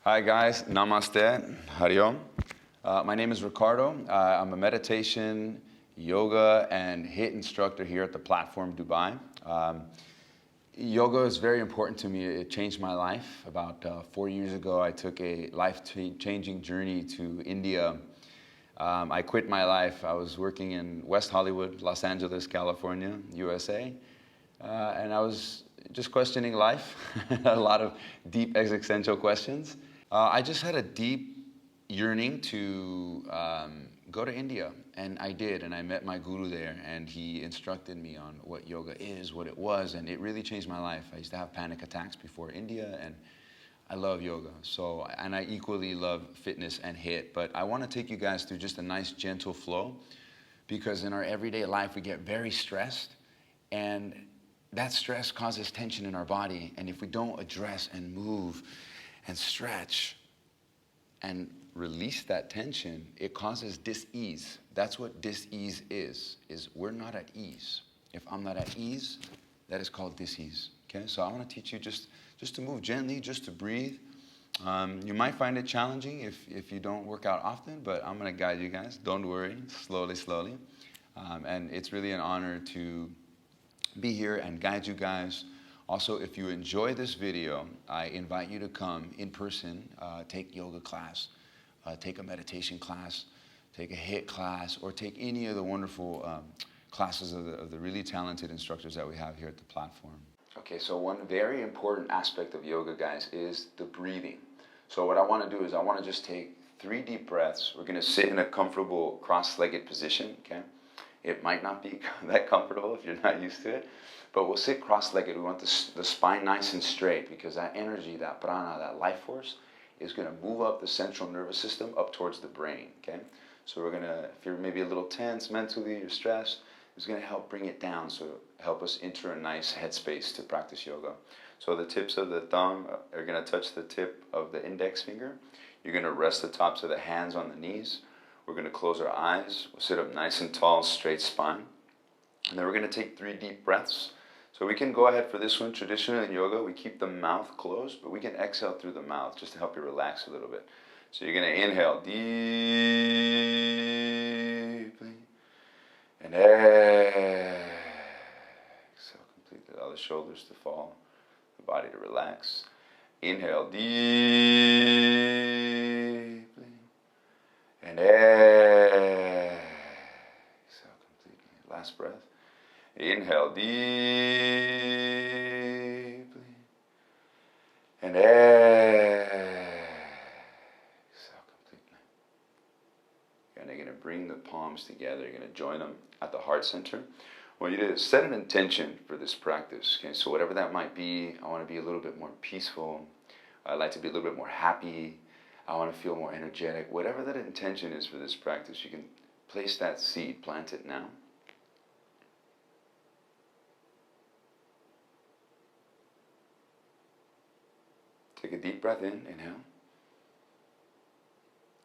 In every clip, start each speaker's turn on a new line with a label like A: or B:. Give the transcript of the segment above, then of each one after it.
A: Hi guys, namaste, hariom. My name is Ricardo. I'm a meditation, yoga, and HIIT instructor here at the platform Dubai. Yoga is very important to me. It changed my life. About 4 years ago, I took a life-changing journey to India. I quit my life. I was working in West Hollywood, Los Angeles, California, USA. And I was just questioning life, a lot of deep existential questions. I just had a deep yearning to go to India, and I did, and I met my guru there, and he instructed me on what yoga is, what it was, and it really changed my life. I used to have panic attacks before India, and I love yoga, and I equally love fitness and HIIT, but I want to take you guys through just a nice, gentle flow, because in our everyday life, we get very stressed, and that stress causes tension in our body, and if we don't address and move and stretch and release that tension, it causes dis-ease. That's what dis-ease is we're not at ease. If I'm not at ease, that is called dis-ease. Okay, so I want to teach you just to move gently, just to breathe. You might find it challenging if you don't work out often, but I'm going to guide you guys. Don't worry, slowly. And it's really an honor to be here and guide you guys. Also, if you enjoy this video, I invite you to come in person, take yoga class, take a meditation class, take a HIIT class, or take any of the wonderful classes of the really talented instructors that we have here at the platform. Okay, so one very important aspect of yoga, guys, is the breathing. So what I want to do is I want to just take 3 deep breaths. We're going to sit in a comfortable cross-legged position, okay? It might not be that comfortable if you're not used to it, but we'll sit cross-legged. We want the spine nice and straight, because that energy, that prana, that life force is going to move up the central nervous system up towards the brain, okay? So we're going to, if you're maybe a little tense mentally, you're stressed, it's going to help bring it down, so help us enter a nice headspace to practice yoga. So the tips of the thumb are going to touch the tip of the index finger. You're going to rest the tops of the hands on the knees. We're going to close our eyes. We'll sit up nice and tall, straight spine. And then we're going to take 3 deep breaths. So we can go ahead for this one. Traditionally in yoga, we keep the mouth closed, but we can exhale through the mouth just to help you relax a little bit. So you're going to inhale deeply and exhale completely. Allow the shoulders to fall, the body to relax. Inhale deeply and exhale completely. Last breath. Inhale deeply and exhale completely. And you're going to bring the palms together. You're going to join them at the heart center. I want you to set an intention for this practice. Okay, so whatever that might be, I want to be a little bit more peaceful. I like to be a little bit more happy. I want to feel more energetic. Whatever that intention is for this practice, you can place that seed, plant it now. Take a deep breath in, inhale.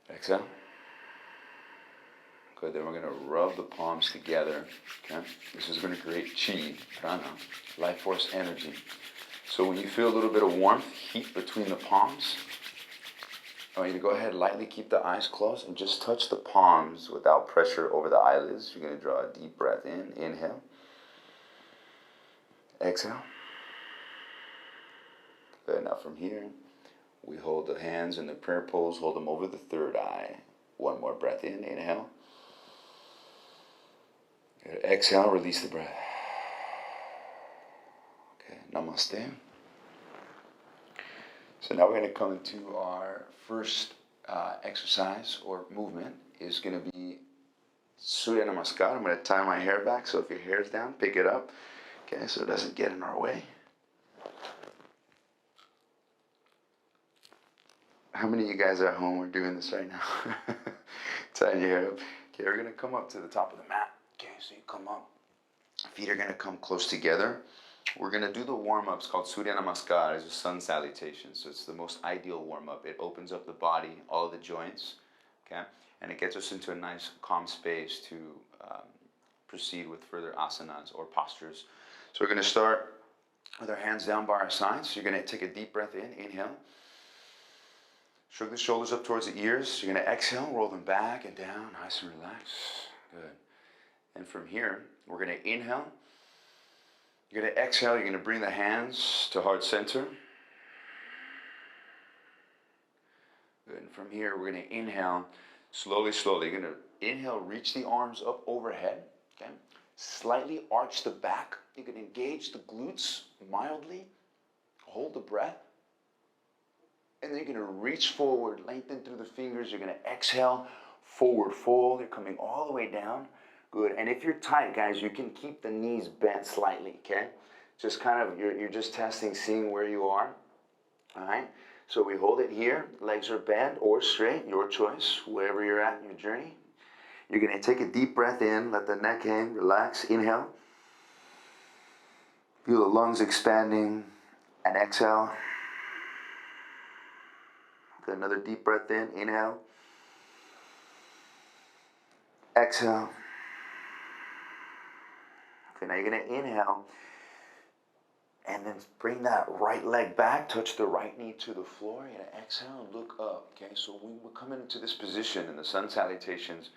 A: Exhale. Good, then we're going to rub the palms together, okay? This is going to create chi, prana, life force energy. So when you feel a little bit of warmth, heat between the palms, I want you to go ahead, lightly keep the eyes closed and just touch the palms without pressure over the eyelids. You're going to draw a deep breath in, inhale. Exhale. Good, now from here, we hold the hands in the prayer pose, hold them over the third eye. One more breath in, inhale. Good. Exhale, release the breath. Okay, namaste. So now we're going to come into our first exercise or movement is going to be Surya Namaskar. I'm going to tie my hair back, so if your hair's down, pick it up, okay, so it doesn't get in our way. How many of you guys at home are doing this right now? Tying your hair up. Okay, we're going to come up to the top of the mat. Okay, so you come up. Feet are going to come close together. We're going to do the warm-ups called Surya Namaskar. It's a sun salutation, so it's the most ideal warm-up. It opens up the body, all of the joints, okay? And it gets us into a nice, calm space to proceed with further asanas or postures. So we're going to start with our hands down by our sides. So you're going to take a deep breath in, inhale. Shrug the shoulders up towards the ears. You're going to exhale, roll them back and down, nice and relaxed. Good. And from here, we're going to inhale. You're going to exhale. You're going to bring the hands to heart center. Good. And from here, we're going to inhale slowly, slowly. You're going to inhale, reach the arms up overhead. Okay. Slightly arch the back. You can engage the glutes mildly. Hold the breath. And then you're going to reach forward, lengthen through the fingers. You're going to exhale, forward fold. You're coming all the way down. Good. And if you're tight, guys, you can keep the knees bent slightly, okay? Just kind of, you're just testing, seeing where you are. All right? So we hold it here. Legs are bent or straight, your choice, wherever you're at in your journey. You're going to take a deep breath in. Let the neck hang. Relax. Inhale. Feel the lungs expanding. And exhale. Another deep breath in. Inhale. Exhale. Okay, now you're going to inhale. And then bring that right leg back. Touch the right knee to the floor. You're going to exhale and look up. Okay, so when we're coming into this position in the sun salutations,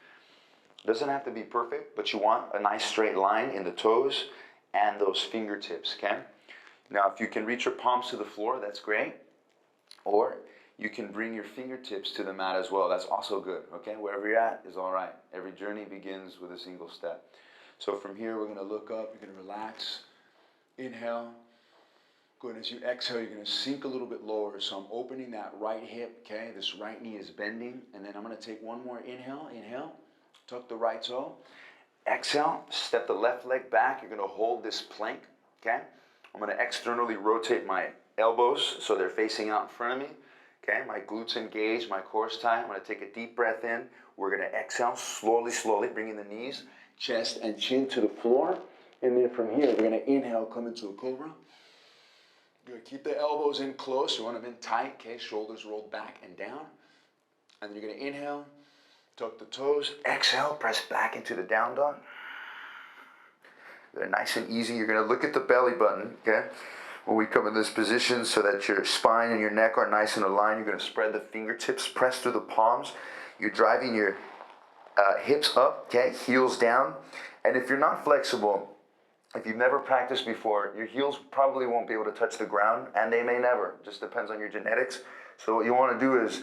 A: it doesn't have to be perfect, but you want a nice straight line in the toes and those fingertips, okay? Now, if you can reach your palms to the floor, that's great. Or you can bring your fingertips to the mat as well. That's also good, okay? Wherever you're at is all right. Every journey begins with a single step. So from here, we're going to look up. You're going to relax. Inhale. Good. As you exhale, you're going to sink a little bit lower. So I'm opening that right hip, okay? This right knee is bending. And then I'm going to take one more inhale. Inhale. Tuck the right toe. Exhale. Step the left leg back. You're going to hold this plank, okay? I'm going to externally rotate my elbows so they're facing out in front of me. Okay, my glutes engaged, my core's tight. I'm going to take a deep breath in. We're going to exhale slowly, slowly, bringing the knees, chest, and chin to the floor. And then from here, we're going to inhale, come into a cobra. Good. Keep the elbows in close. You want them in tight. Okay, shoulders rolled back and down. And then you're going to inhale, tuck the toes. Exhale, press back into the down dog. Good. Nice and easy. You're going to look at the belly button. Okay. When we come in this position so that your spine and your neck are nice and aligned, you're going to spread the fingertips, press through the palms. You're driving your hips up, okay, heels down. And if you're not flexible, if you've never practiced before, your heels probably won't be able to touch the ground, and they may never. Just depends on your genetics. So what you want to do is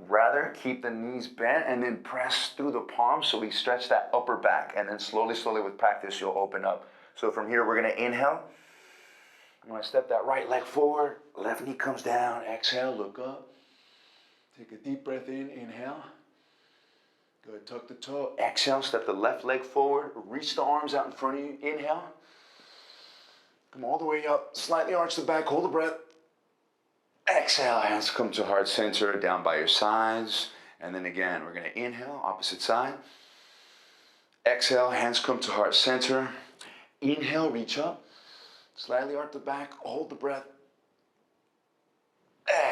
A: rather keep the knees bent and then press through the palms so we stretch that upper back. And then slowly, slowly with practice, you'll open up. So from here, we're going to inhale. I'm going to step that right leg forward. Left knee comes down. Exhale, look up. Take a deep breath in. Inhale. Good. Tuck the toe. Exhale. Step the left leg forward. Reach the arms out in front of you. Inhale. Come all the way up. Slightly arch the back. Hold the breath. Exhale. Hands come to heart center. Down by your sides. And then again, we're going to inhale. Opposite side. Exhale. Hands come to heart center. Inhale. Reach up. Slightly arch the back, hold the breath.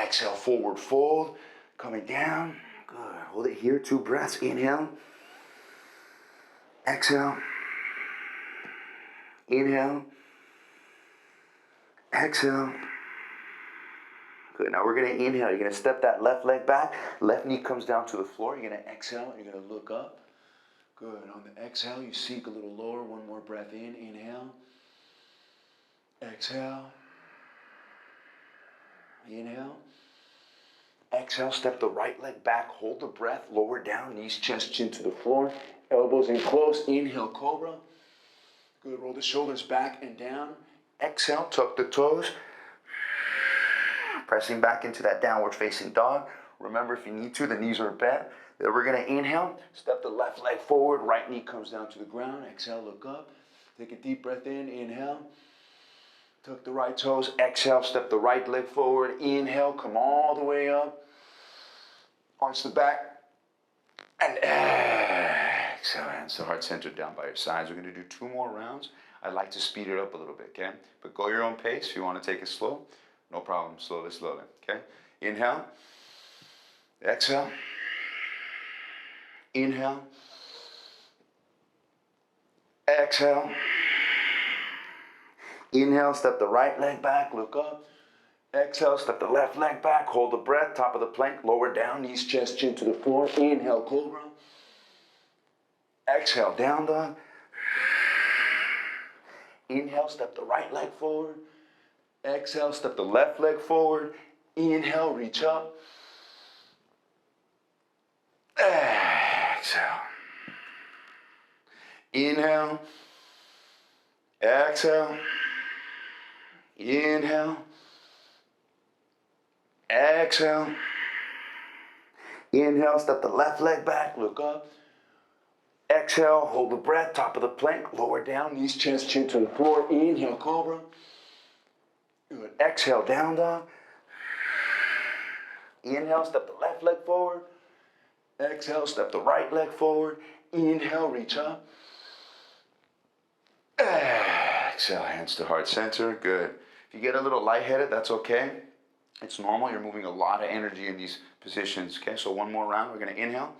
A: Exhale, forward fold, coming down. Good, hold it here, 2 breaths. Inhale. Exhale. Inhale. Exhale. Good, now we're gonna inhale. You're gonna step that left leg back. Left knee comes down to the floor. You're gonna exhale, you're gonna look up. Good, on the exhale, you sink a little lower. One more breath in, inhale. Exhale. Inhale. Exhale, step the right leg back, hold the breath, lower down, knees, chest, chin to the floor, elbows in close. Inhale, cobra. Good, roll the shoulders back and down. Exhale, tuck the toes. Pressing back into that downward facing dog. Remember, if you need to, the knees are bent. Then we're gonna inhale, step the left leg forward, right knee comes down to the ground. Exhale, look up. Take a deep breath in, inhale. Tuck the right toes, exhale, step the right leg forward, inhale, come all the way up. Arch the back, and exhale, hands to heart center down by your sides. We're gonna do 2 more rounds. I'd like to speed it up a little bit, okay? But go your own pace. If you wanna take it slow, no problem, slowly, slowly, okay? Inhale, exhale, inhale, exhale. Inhale, step the right leg back, look up. Exhale, step the left leg back, hold the breath, top of the plank, lower down, knees, chest, chin to the floor. Inhale, cobra. Exhale, down dog. Inhale, step the right leg forward. Exhale, step the left leg forward. Inhale, reach up. Exhale. Inhale. Exhale. Inhale. Exhale. Inhale, step the left leg back, look up. Exhale, hold the breath, top of the plank, lower down, knees, chest, chin to the floor. Inhale, cobra. Good. Exhale, down dog. Inhale, step the left leg forward. Exhale, step the right leg forward. Inhale, reach up. Exhale, hands to heart center. Good. If you get a little lightheaded, that's okay. It's normal. You're moving a lot of energy in these positions. Okay, so one more round. We're going to inhale.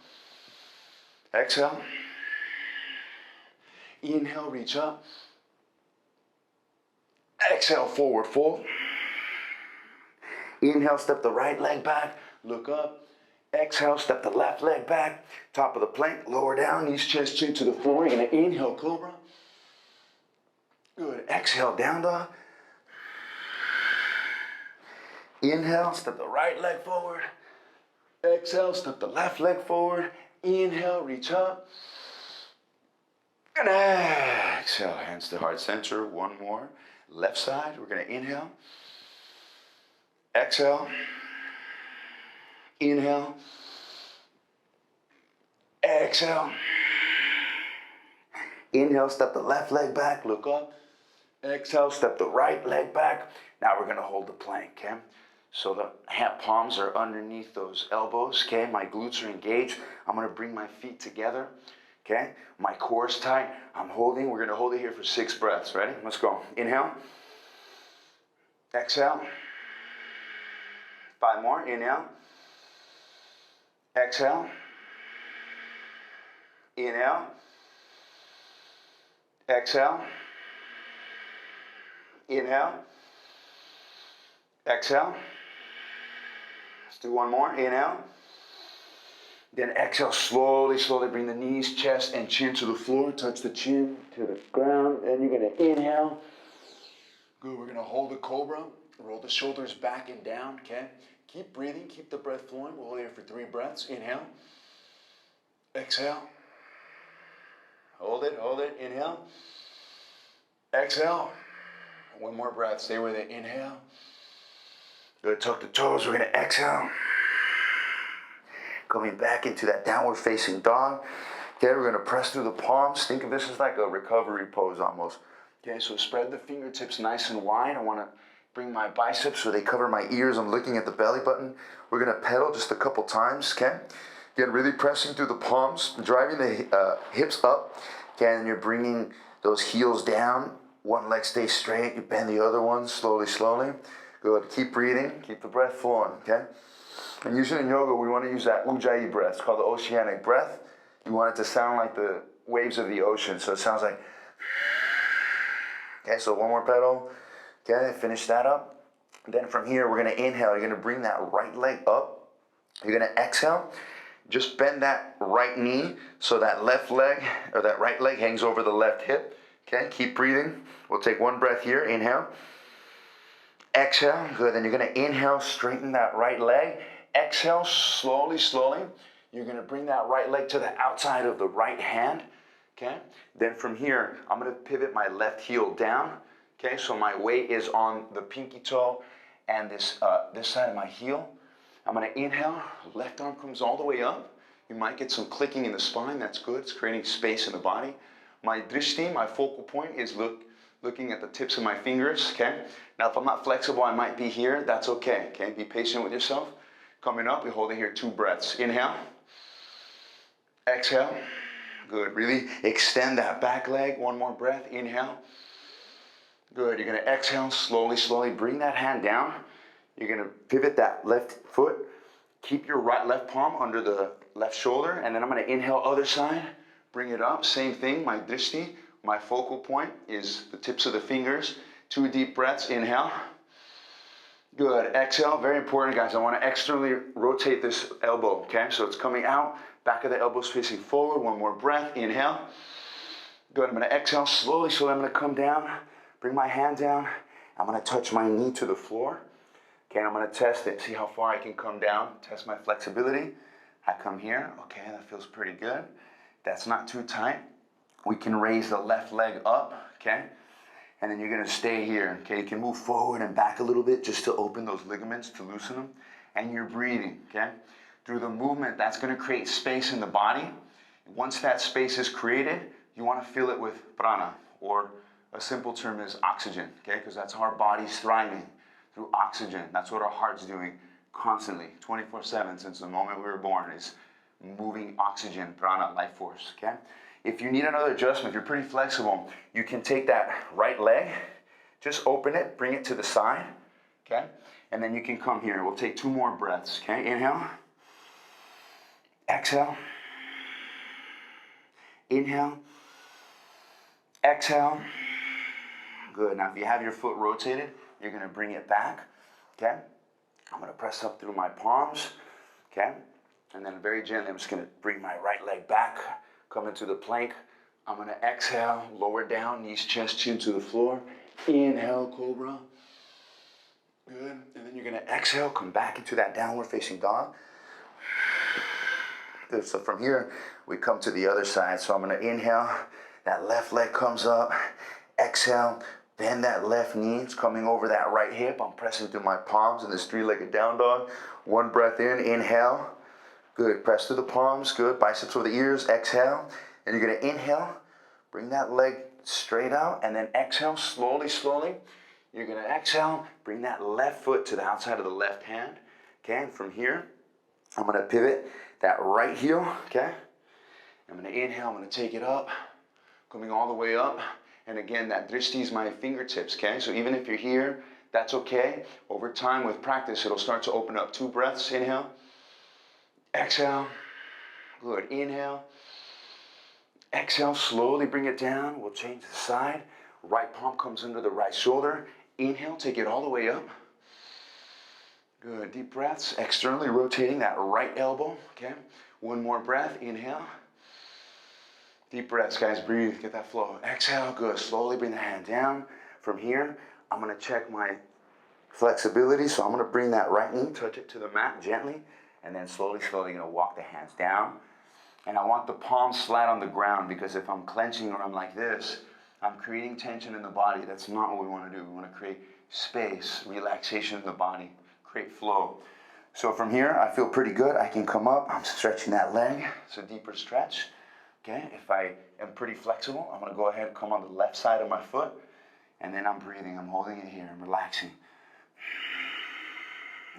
A: Exhale. Inhale, reach up. Exhale, forward fold. Inhale, step the right leg back, look up. Exhale, step the left leg back, top of the plank, lower down, knees, chest, chin to the floor. You're gonna inhale, cobra. Good, exhale, down dog. Inhale, step the right leg forward. Exhale, step the left leg forward. Inhale, reach up. And exhale, hands to heart center. One more. Left side, we're going to inhale. Exhale. Inhale. Exhale. Inhale, step the left leg back, look up. Exhale, step the right leg back. Now we're going to hold the plank, okay? So the hand palms are underneath those elbows, okay? My glutes are engaged. I'm going to bring my feet together, okay? My core is tight. I'm holding. We're going to hold it here for 6 breaths. Ready? Let's go. Inhale. Exhale. 5 more. Inhale. Exhale. Inhale. Exhale. Inhale. Exhale. Let's do one more. Inhale. Then exhale, slowly, slowly bring the knees, chest, and chin to the floor. Touch the chin to the ground. And you're going to inhale. Good. We're going to hold the cobra. Roll the shoulders back and down, okay? Keep breathing. Keep the breath flowing. We'll hold here for 3 breaths. Inhale. Exhale. Hold it. Hold it. Inhale. Exhale. One more breath. Stay with it. Inhale. Good. Tuck the toes. We're going to exhale. Coming back into that downward facing dog. Okay, we're going to press through the palms. Think of this as like a recovery pose almost. Okay, so spread the fingertips nice and wide. I want to bring my biceps so they cover my ears. I'm looking at the belly button. We're going to pedal just a couple times, okay? Again, really pressing through the palms, driving the hips up. Okay, and you're bringing those heels down. One leg stays straight. You bend the other one slowly, slowly. Good. Keep breathing. Keep the breath flowing, okay? And usually in yoga, we want to use that ujjayi breath. It's called the oceanic breath. You want it to sound like the waves of the ocean. So it sounds like... Okay, so one more pedal. Okay, finish that up. Then from here, we're going to inhale. You're going to bring that right leg up. You're going to exhale. Just bend that right knee so that left leg, or that right leg hangs over the left hip. Okay, keep breathing. We'll take 1 breath here. Inhale. Exhale. Good. Then you're going to inhale, straighten that right leg. Exhale, slowly, slowly. You're going to bring that right leg to the outside of the right hand. Okay. Then from here, I'm going to pivot my left heel down. Okay, so my weight is on the pinky toe and this side of my heel. I'm going to inhale. Left arm comes all the way up. You might get some clicking in the spine. That's good. It's creating space in the body. My drishti, my focal point, is looking at the tips of my fingers. Okay. Now, if I'm not flexible, I might be here. That's okay. Okay. Be patient with yourself. Coming up, we hold it here 2 breaths. Inhale. Exhale. Good. Really extend that back leg. 1 more breath. Inhale. Good. You're going to exhale slowly, slowly. Bring that hand down. You're going to pivot that left foot. Keep your left palm under the left shoulder. And then I'm going to inhale other side. Bring it up. Same thing. My drishti, my focal point is the tips of the fingers. 2 deep breaths. Inhale. Good, exhale, very important guys. I wanna externally rotate this elbow, okay? So it's coming out, back of the elbow's facing forward. One more breath, inhale. Good, I'm gonna exhale, slowly, I'm gonna come down, bring my hand down. I'm gonna touch my knee to the floor. Okay, and I'm gonna test it, see how far I can come down, test my flexibility. I come here, okay, that feels pretty good. That's not too tight. We can raise the left leg up, okay? And then you're gonna stay here, okay? You can move forward and back a little bit just to open those ligaments, to loosen them. And you're breathing, okay? Through the movement, that's gonna create space in the body. Once that space is created, you wanna fill it with prana, or a simple term is oxygen, okay? Because that's how our body's thriving, through oxygen. That's what our heart's doing constantly, 24/7, since the moment we were born, is moving oxygen, prana, life force, okay? If you need another adjustment, if you're pretty flexible, you can take that right leg, just open it, bring it to the side, okay? And then you can come here. We'll take 2 more breaths, okay? Inhale. Exhale. Inhale. Exhale. Good. Now, if you have your foot rotated, you're going to bring it back, okay? I'm going to press up through my palms, okay? And then very gently, I'm just going to bring my right leg back, come into the plank. I'm going to exhale, lower down, knees, chest, chin to the floor. Inhale, cobra. Good. And then you're going to exhale, come back into that downward facing dog. Good. So from here, we come to the other side. So I'm going to inhale, that left leg comes up. Exhale, bend that left knee. It's coming over that right hip. I'm pressing through my palms in this 3-legged down dog. 1 breath in, inhale. Good, press through the palms, good. Biceps over the ears, exhale. And you're gonna inhale, bring that leg straight out, and then exhale, slowly, slowly. You're gonna exhale, bring that left foot to the outside of the left hand, okay? And from here, I'm gonna pivot that right heel, okay? I'm gonna inhale, I'm gonna take it up, coming all the way up. And again, that drishti is my fingertips, okay? So even if you're here, that's okay. Over time, with practice, it'll start to open up. 2 breaths, inhale. Exhale. Good, inhale. Exhale, slowly bring it down. We'll change the side. Right palm comes under the right shoulder. Inhale, take it all the way up. Good, deep breaths. Externally rotating that right elbow, okay? 1 more breath, inhale. Deep breaths, guys, breathe, get that flow. Exhale, good, slowly bring the hand down. From here, I'm gonna check my flexibility, so I'm gonna bring that right knee, touch it to the mat gently, and then slowly, slowly gonna walk the hands down. And I want the palms flat on the ground, because if I'm clenching or I'm like this, I'm creating tension in the body. That's not what we wanna do. We wanna create space, relaxation in the body, create flow. So from here, I feel pretty good. I can come up, I'm stretching that leg. It's a deeper stretch. Okay, if I am pretty flexible, I'm gonna go ahead and come on the left side of my foot, and then I'm breathing, I'm holding it here, I'm relaxing.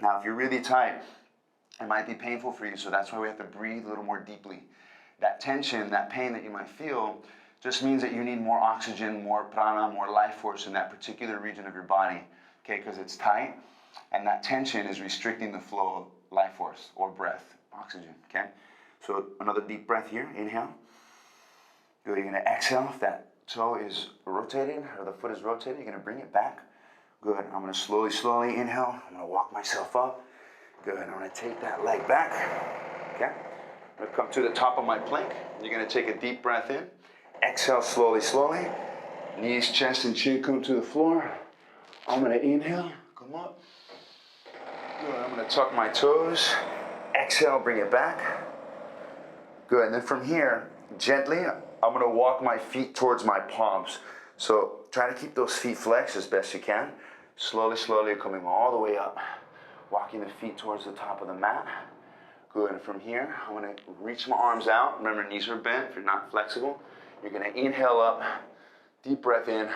A: Now, if you're really tight, it might be painful for you, so that's why we have to breathe a little more deeply. That tension, that pain that you might feel, just means that you need more oxygen, more prana, more life force in that particular region of your body, okay, because it's tight, and that tension is restricting the flow of life force, or breath, oxygen, okay? So another deep breath here, inhale. Good, you're gonna exhale. If that toe is rotated, or the foot is rotated, you're gonna bring it back. Good, I'm gonna slowly, slowly inhale. I'm gonna walk myself up. Good, I'm gonna take that leg back, okay? I'm gonna come to the top of my plank. You're gonna take a deep breath in. Exhale slowly, slowly. Knees, chest, and chin come to the floor. I'm gonna inhale, come up. Good, I'm gonna tuck my toes. Exhale, bring it back. Good, and then from here, gently, I'm gonna walk my feet towards my palms. So try to keep those feet flexed as best you can. Slowly, slowly coming all the way up. Walking the feet towards the top of the mat. Good, and from here, I'm gonna reach my arms out. Remember, knees are bent if you're not flexible. You're gonna inhale up, deep breath in.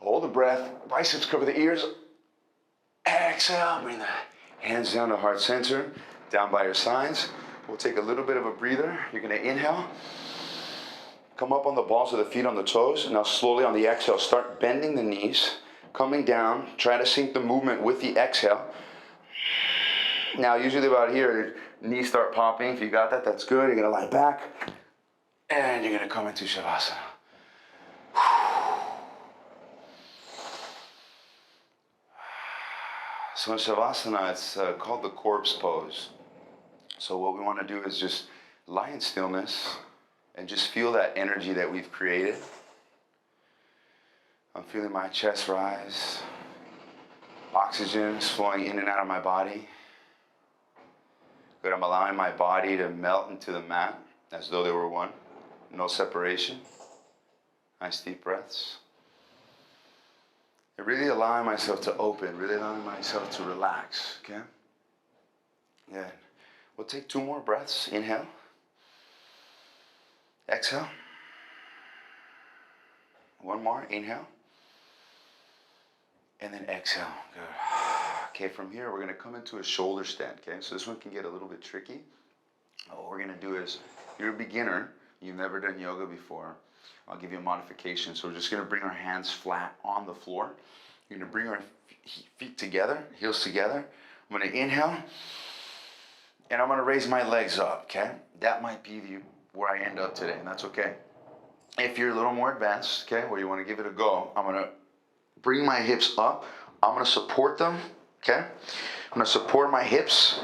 A: Hold the breath, biceps cover the ears. Exhale, bring the hands down to heart center, down by your sides. We'll take a little bit of a breather. You're gonna inhale. Come up on the balls of the feet on the toes. Now slowly on the exhale, start bending the knees, coming down. Try to sync the movement with the exhale. Now usually about here, knees start popping. If you got that, that's good. You're gonna lie back, and you're gonna come into Shavasana. So in Shavasana, it's called the corpse pose. So what we want to do is just lie in stillness and just feel that energy that we've created. I'm feeling my chest rise. Oxygen is flowing in and out of my body. Good, I'm allowing my body to melt into the mat as though they were one. No separation. Nice deep breaths. And really allowing myself to open, really allowing myself to relax, okay? Good. We'll take 2 more breaths. Inhale. Exhale. 1 more. Inhale. And then exhale. Good. Okay, from here we're going to come into a shoulder stand, okay? So this one can get a little bit tricky. What we're going to do is, you're a beginner, you've never done yoga before, I'll give you a modification. So we're just going to bring our hands flat on the floor. You're going to bring our feet together, heels together. I'm going to inhale, and I'm going to raise my legs up, okay? That might be where I end up today, and that's okay. If you're a little more advanced, okay, where you want to give it a go, I'm going to bring my hips up. I'm going to support them, okay? I'm going to support my hips.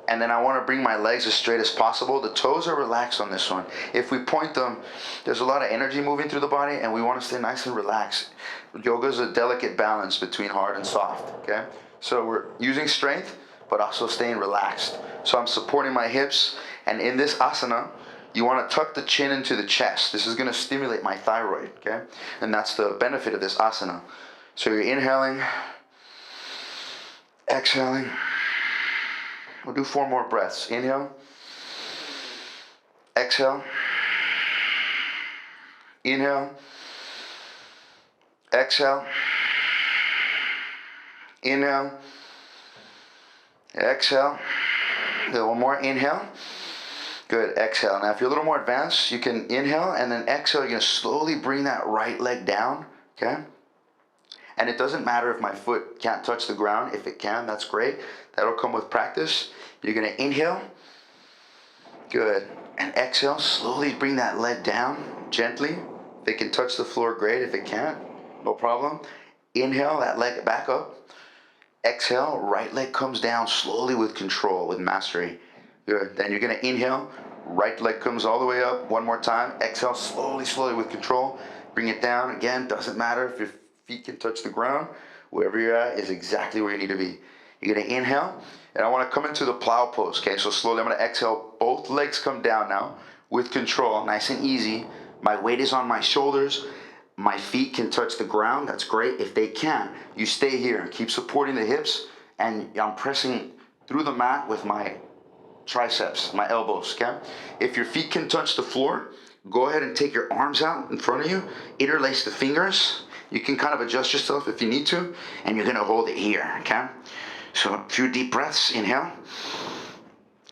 A: And then I want to bring my legs as straight as possible. The toes are relaxed on this one. If we point them, there's a lot of energy moving through the body, and we want to stay nice and relaxed. Yoga is a delicate balance between hard and soft, okay? So we're using strength, but also staying relaxed. So I'm supporting my hips, and in this asana, you want to tuck the chin into the chest. This is going to stimulate my thyroid, okay? And that's the benefit of this asana. So you're inhaling, exhaling. We'll do 4 more breaths. Inhale. Exhale. Inhale. Exhale. Inhale. Exhale. Good. 1 more. Inhale. Good. Exhale. Now if you're a little more advanced, you can inhale and then exhale. You're going to slowly bring that right leg down. Okay? And it doesn't matter if my foot can't touch the ground. If it can, that's great. That'll come with practice. You're going to inhale. Good. And exhale. Slowly bring that leg down gently. If it can touch the floor, great. If it can't, no problem. Inhale, that leg back up. Exhale, right leg comes down slowly with control, with mastery. Good. Then you're going to inhale. Right leg comes all the way up. 1 more time. Exhale, slowly, slowly with control. Bring it down. Again, doesn't matter if your feet can touch the ground. Wherever you're at is exactly where you need to be. You're going to inhale, and I want to come into the plow pose, okay? So slowly I'm going to exhale. Both legs come down now with control, nice and easy. My weight is on my shoulders. My feet can touch the ground. That's great. If they can't, you stay here. Keep supporting the hips, and I'm pressing through the mat with my triceps, my elbows, okay? If your feet can touch the floor, go ahead and take your arms out in front of you. Interlace the fingers. You can kind of adjust yourself if you need to, and you're going to hold it here, okay? So a few deep breaths. Inhale.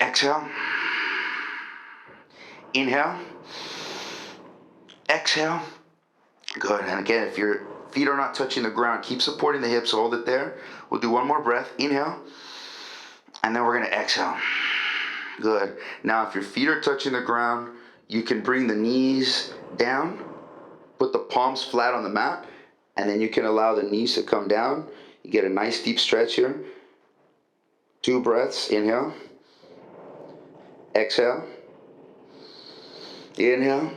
A: Exhale. Inhale. Exhale. Good. And again, if your feet are not touching the ground, keep supporting the hips. Hold it there. We'll do 1 more breath. Inhale. And then we're going to exhale. Good. Now, if your feet are touching the ground, you can bring the knees down. Put the palms flat on the mat. And then you can allow the knees to come down. You get a nice deep stretch here. 2 breaths. Inhale. Exhale. Inhale.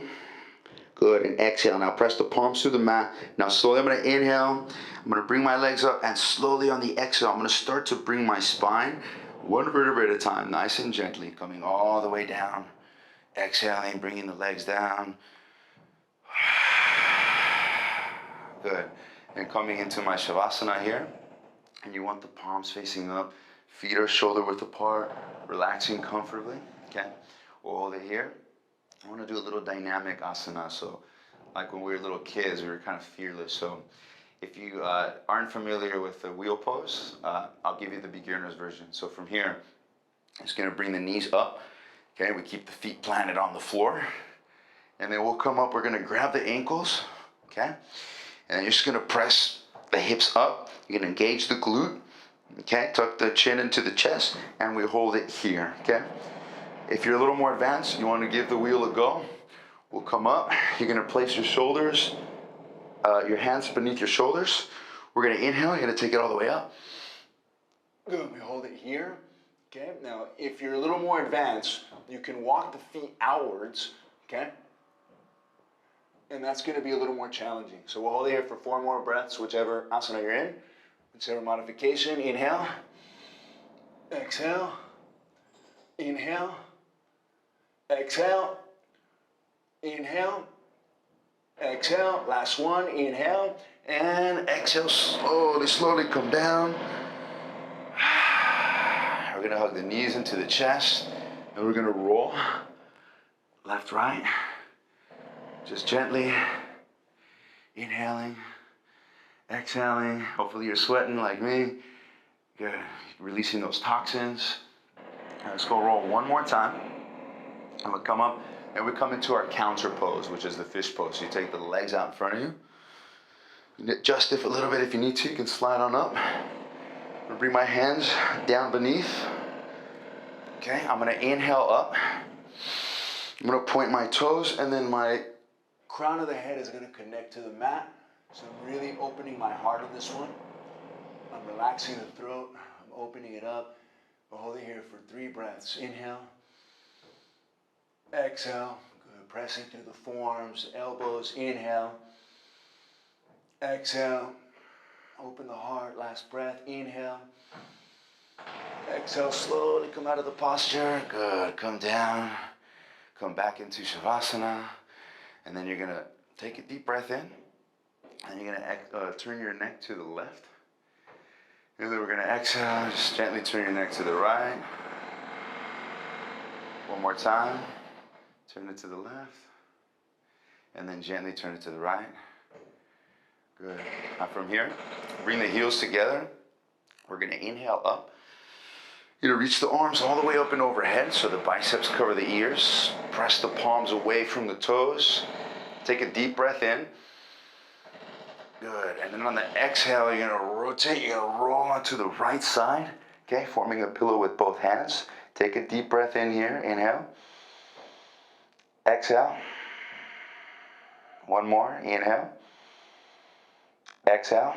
A: Good. And exhale. Now press the palms through the mat. Now slowly I'm going to inhale. I'm going to bring my legs up, and slowly on the exhale, I'm going to start to bring my spine 1 vertebra at a time, nice and gently, coming all the way down. Exhaling, bringing the legs down. Good. And coming into my Shavasana here. And you want the palms facing up. Feet are shoulder width apart. Relaxing comfortably. Okay. We'll hold it here. I want to do a little dynamic asana. So like when we were little kids, we were kind of fearless. So if you aren't familiar with the wheel pose, I'll give you the beginner's version. So from here, I'm just going to bring the knees up. Okay. We keep the feet planted on the floor. And then we'll come up. We're going to grab the ankles. Okay. And then you're just going to press the hips up. You're going to engage the glute. Okay, tuck the chin into the chest, and we hold it here. Okay. If you're a little more advanced, you want to give the wheel a go. We'll come up. You're going to place your shoulders, your hands beneath your shoulders. We're going to inhale. You're going to take it all the way up. Good, we hold it here. Okay, now if you're a little more advanced, you can walk the feet outwards, okay? And that's gonna be a little more challenging. So we'll hold it here for 4 more breaths, whichever asana you're in, whichever modification. Inhale, exhale, inhale, exhale, inhale, exhale. Last one, inhale, and exhale, slowly, slowly come down. We're gonna hug the knees into the chest, and we're gonna roll left, right. Just gently inhaling, exhaling. Hopefully you're sweating like me. Good, releasing those toxins. Let's go roll one more time. I'm gonna come up, and we come into our counter pose, which is the fish pose. So you take the legs out in front of you. You can adjust it a little bit if you need to. You can slide on up. I'm gonna bring my hands down beneath. Okay, I'm gonna inhale up. I'm gonna point my toes, and then my crown of the head is gonna connect to the mat. So I'm really opening my heart on this one. I'm relaxing the throat. I'm opening it up. We'll hold it here for 3 breaths. Inhale. Exhale. Good. Pressing through the forearms, elbows. Inhale. Exhale. Open the heart. Last breath. Inhale. Exhale. Slowly come out of the posture. Good. Come down. Come back into Shavasana. And then you're going to take a deep breath in. And you're going to turn your neck to the left. And then we're going to exhale. Just gently turn your neck to the right. One more time. Turn it to the left. And then gently turn it to the right. Good. Now from here, bring the heels together. We're going to inhale up. You're going to reach the arms all the way up and overhead so the biceps cover the ears. Press the palms away from the toes. Take a deep breath in. Good. And then on the exhale, you're going to rotate. You're going to roll onto the right side. Okay, forming a pillow with both hands. Take a deep breath in here. Inhale. Exhale. One more. Inhale. Exhale.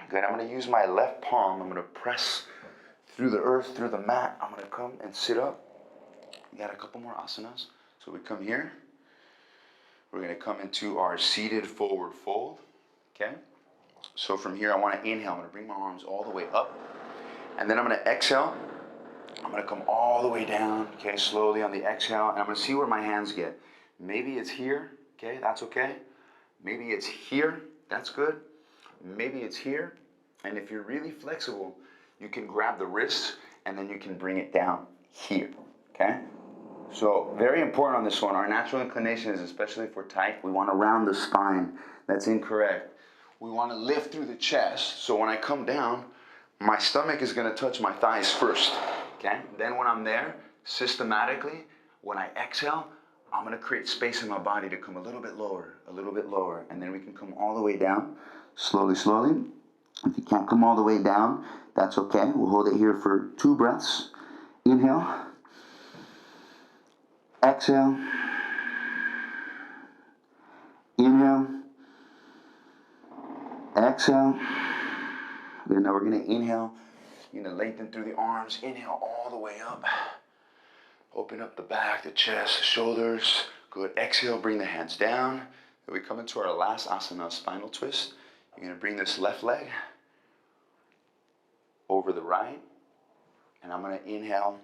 A: Good. I'm going to use my left palm. I'm going to press through the earth, through the mat. I'm going to come and sit up. We got a couple more asanas. So we come here. We're going to come into our seated forward fold. Okay? So from here, I want to inhale. I'm going to bring my arms all the way up. And then I'm going to exhale. I'm going to come all the way down, okay, slowly on the exhale. And I'm going to see where my hands get. Maybe it's here, okay, that's okay. Maybe it's here, that's good. Maybe it's here. And if you're really flexible, you can grab the wrists and then you can bring it down here, okay? So very important on this one. Our natural inclination is, especially if we're tight, we want to round the spine. That's incorrect. We want to lift through the chest. So when I come down, my stomach is going to touch my thighs first, okay? Then when I'm there, systematically, when I exhale, I'm going to create space in my body to come a little bit lower, and then we can come all the way down, slowly, slowly. If you can't come all the way down, that's okay. We'll hold it here for 2 breaths. Inhale. Exhale. Inhale. Exhale. Then now we're going to inhale. You're going to lengthen through the arms. Inhale all the way up. Open up the back, the chest, the shoulders. Good. Exhale, bring the hands down. Then we come into our last asana, spinal twist. You're going to bring this left leg over the right. And I'm going to inhale.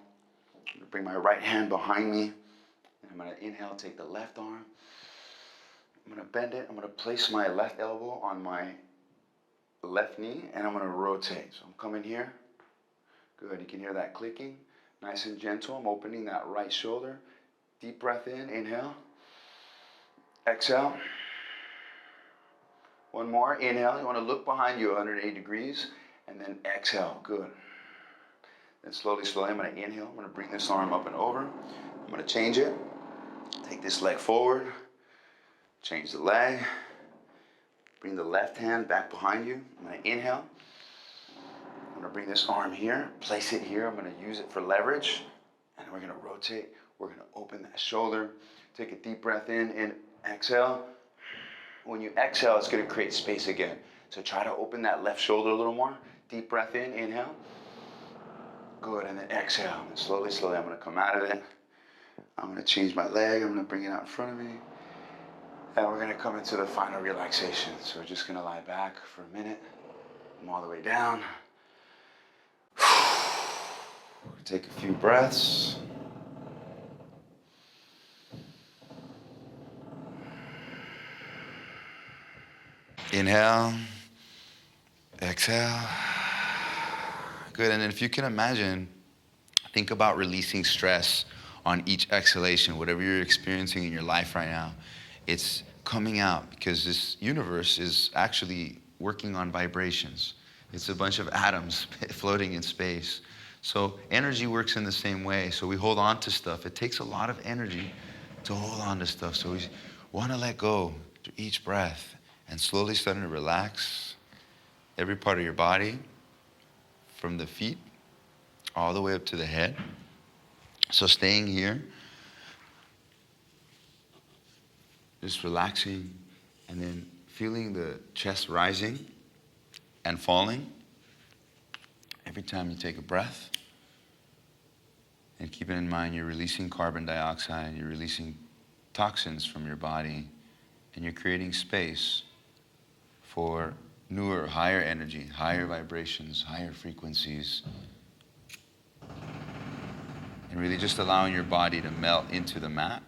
A: I'm going to bring my right hand behind me. And I'm going to inhale, take the left arm. I'm going to bend it. I'm going to place my left elbow on my left knee. And I'm going to rotate. So I'm coming here. Good. You can hear that clicking. Nice and gentle. I'm opening that right shoulder. Deep breath in. Inhale. Exhale. One more. Inhale. You want to look behind you 180 degrees. And then exhale. Good. Then slowly, slowly, I'm going to inhale. I'm going to bring this arm up and over. I'm going to change it. Take this leg forward. Change the leg. Bring the left hand back behind you. I'm going to inhale. I'm going to bring this arm here. Place it here. I'm going to use it for leverage. And we're going to rotate. We're going to open that shoulder. Take a deep breath in and exhale. When you exhale, it's going to create space again. So try to open that left shoulder a little more. Deep breath in. Inhale. Good, and then exhale. And slowly, slowly, I'm gonna come out of it. I'm gonna change my leg. I'm gonna bring it out in front of me. And we're gonna come into the final relaxation. So we're just gonna lie back for a minute. Come all the way down. Take a few breaths. Inhale. Exhale. Good, and then if you can imagine, think about releasing stress on each exhalation. Whatever you're experiencing in your life right now, it's coming out because this universe is actually working on vibrations. It's a bunch of atoms floating in space. So energy works in the same way. So we hold on to stuff. It takes a lot of energy to hold on to stuff. So we want to let go through each breath and slowly starting to relax every part of your body from the feet all the way up to the head. So staying here, just relaxing, and then feeling the chest rising and falling every time you take a breath. And keeping in mind you're releasing carbon dioxide, you're releasing toxins from your body, and you're creating space for newer, higher energy, higher vibrations, higher frequencies. And really just allowing your body to melt into the mat.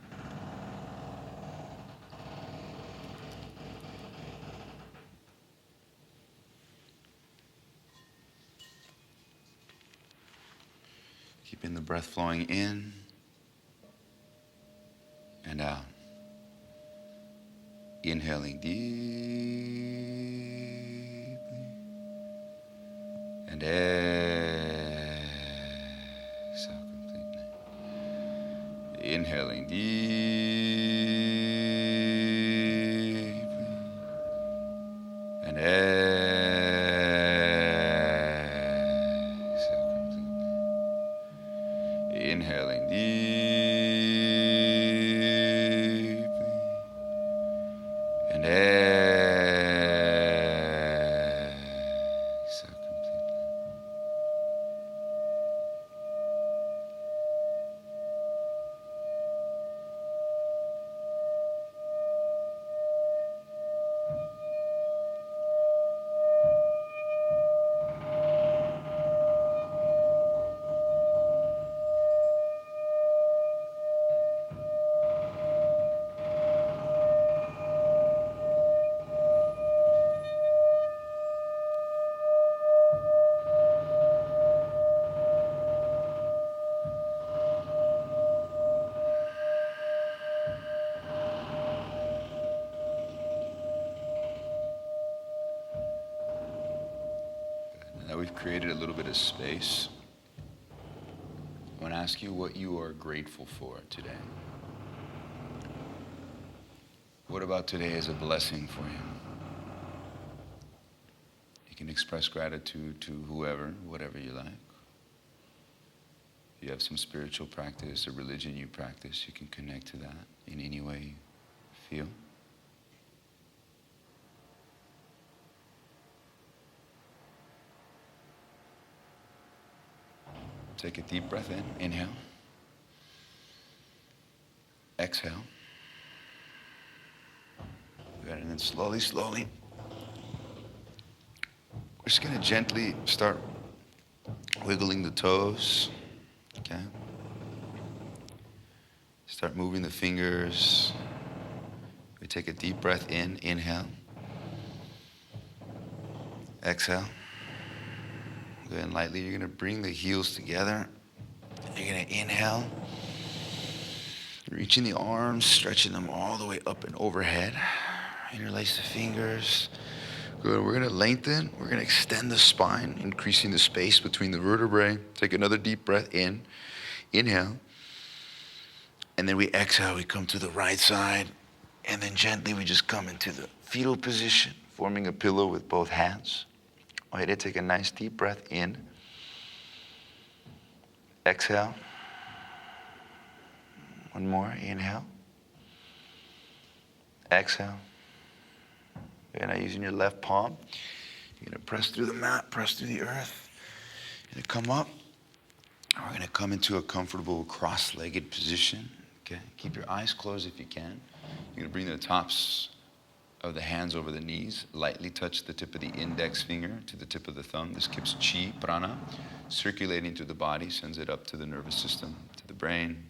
A: Keeping the breath flowing in and out. Inhaling deeply and exhale completely. Inhaling deeply and exhale completely. Inhaling deeply and exhale completely. Now we've created a little bit of space. I want to ask you what you are grateful for today. What about today is a blessing for you? You can express gratitude to whoever, whatever you like. If you have some spiritual practice or religion you practice, you can connect to that in any way you feel. Take a deep breath in. Inhale. Exhale. Good. And then slowly, slowly, we're just going to gently start wiggling the toes. Okay? Start moving the fingers. We take a deep breath in. Inhale. Exhale. Good, and lightly, you're gonna bring the heels together. You're gonna inhale. Reaching the arms, stretching them all the way up and overhead. Interlace the fingers. Good, we're gonna lengthen. We're gonna extend the spine, increasing the space between the vertebrae. Take another deep breath in. Inhale. And then we exhale, we come to the right side. And then gently, we just come into the fetal position, forming a pillow with both hands. Go ahead and take a nice deep breath in. Exhale. One more, inhale. Exhale. You're now using your left palm. You're gonna press through the mat, press through the earth. You're gonna come up, We're going to come into a comfortable cross-legged position. Okay, keep your eyes closed if you can. You're going to bring the tops of the hands over the knees. Lightly touch the tip of the index finger to the tip of the thumb. This keeps chi, prana, circulating through the body, sends it up to the nervous system, to the brain.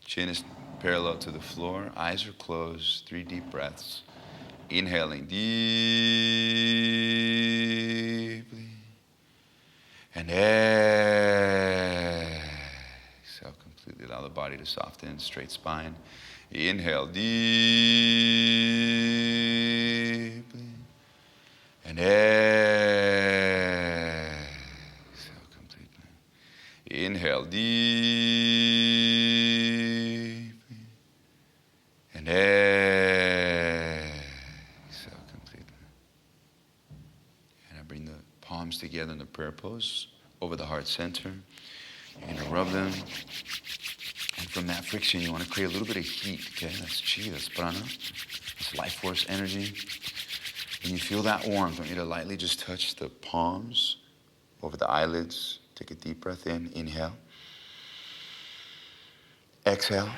A: Chin is parallel to the floor. Eyes are closed. 3 deep breaths. Inhaling deeply. And exhale completely. Allow the body to soften. Straight spine. Inhale deeply. And exhale completely. Inhale deeply. And exhale completely. And I bring the palms together in the prayer pose over the heart center. You're going to rub them. And from that friction, you want to create a little bit of heat. Okay, that's chi, that's prana, that's life force energy. When you feel that warmth, I want you to lightly just touch the palms over the eyelids. Take a deep breath in. Inhale. Exhale.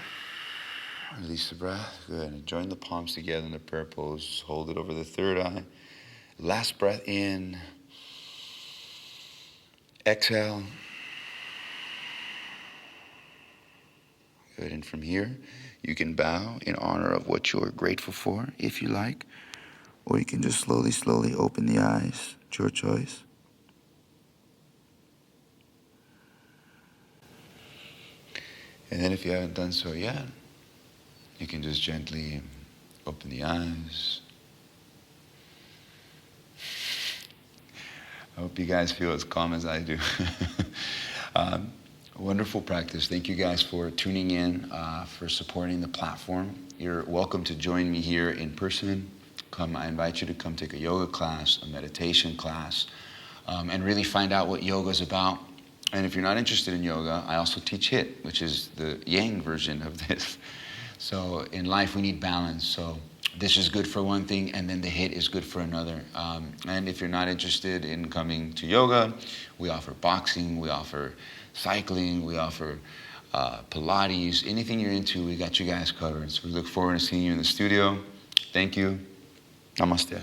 A: Release the breath. Good. And join the palms together in the prayer pose. Hold it over the third eye. Last breath in. Exhale. Good. And from here, you can bow in honor of what you're grateful for, if you like. Or you can just slowly, slowly open the eyes. It's your choice. And then if you haven't done so yet, you can just gently open the eyes. I hope you guys feel as calm as I do. Wonderful practice. Thank you guys for tuning in, for supporting the platform. You're welcome to join me here in person. I invite you to come take a yoga class, a meditation class, and really find out what yoga is about. And if you're not interested in yoga, I also teach HIIT, which is the yang version of this. So in life, we need balance. So this is good for one thing, and then the HIIT is good for another. And if you're not interested in coming to yoga, we offer boxing, we offer cycling, we offer Pilates. Anything you're into, we got you guys covered. So we look forward to seeing you in the studio. Thank you. Namaste.